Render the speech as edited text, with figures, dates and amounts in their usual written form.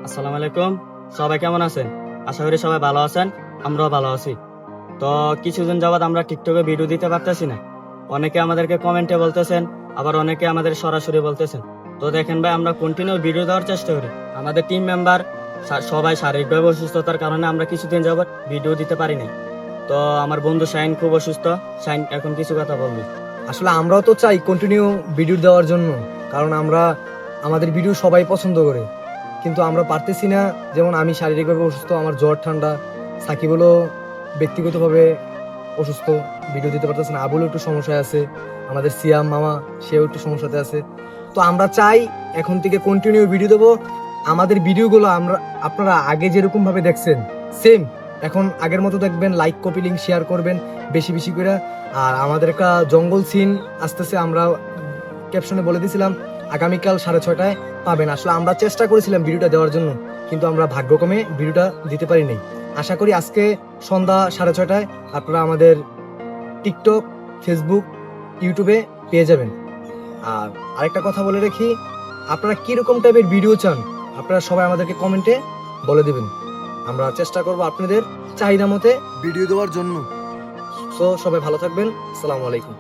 আসসালামু আলাইকুম। সবাই কেমন আছেন? আশা করি সবাই ভালো আছেন, আমরাও ভালো আছি। তো কিছুদিন যাবত আমরা টিকটকে ভিডিও দিতে পারতেছি না। অনেকে আমাদেরকে কমেন্টে বলতেছেন, আবার অনেকে আমাদের সরাসরি বলতেছেন। তো দেখেন ভাই, আমরা কন্টিনিউ ভিডিও দেওয়ার চেষ্টা করি। আমাদের টিম মেম্বার সবাই শারীরিকভাবে অসুস্থতার কারণে আমরা কিছুদিন যাবত ভিডিও দিতে পারি নাই। তো আমার বন্ধু শাইন খুব অসুস্থ। শাইন, এখন কিছু কথা বলবি? আসলে আমরাও তো চাই কন্টিনিউ ভিডিও দেওয়ার জন্য, কারণ আমরা আমাদের ভিডিও সবাই পছন্দ করে, কিন্তু আমরা পারতেছি না। যেমন আমি শারীরিকভাবে অসুস্থ, আমার জ্বর ঠান্ডা। সাকিব হলো ব্যক্তিগতভাবে অসুস্থ, ভিডিও দিতে পারতেছে না। আবুলও একটু সমস্যায় আছে, আমাদের সিয়াম মামা সেও একটু সমস্যাতে আছে। তো আমরা চাই এখন থেকে কন্টিনিউ ভিডিও দেবো। আমাদের ভিডিওগুলো আপনারা আগে যেরকম ভাবে দেখছেন সেম এখন আগের মতো দেখবেন, লাইক কপি লিঙ্ক শেয়ার করবেন বেশি বেশি করে। আর আমাদের একটা জঙ্গল সিন আসতেছে, আমরা ক্যাপশনে বলে দিয়েছিলাম আগামীকাল 6:30টায় পাবেন। আসলে আমরা চেষ্টা করেছিলাম ভিডিওটা দেওয়ার জন্য, কিন্তু আমরা ভাগ্যক্রমে ভিডিওটা দিতে পারি নাই। আশা করি আজকে সন্ধ্যা 6:30টায় আপনারা আমাদের টিকটক, ফেসবুক, ইউটিউবে পেয়ে যাবেন। আর আরেকটা কথা বলে রাখি, আপনারা কিরকম টাইপের ভিডিও চান আপনারা সবাই আমাদেরকে কমেন্টে বলে দিবেন। আমরা চেষ্টা করব আপনাদের চাহিদা মতে ভিডিও দেওয়ার জন্য। সো সবাই ভালো থাকবেন। আসসালামু আলাইকুম।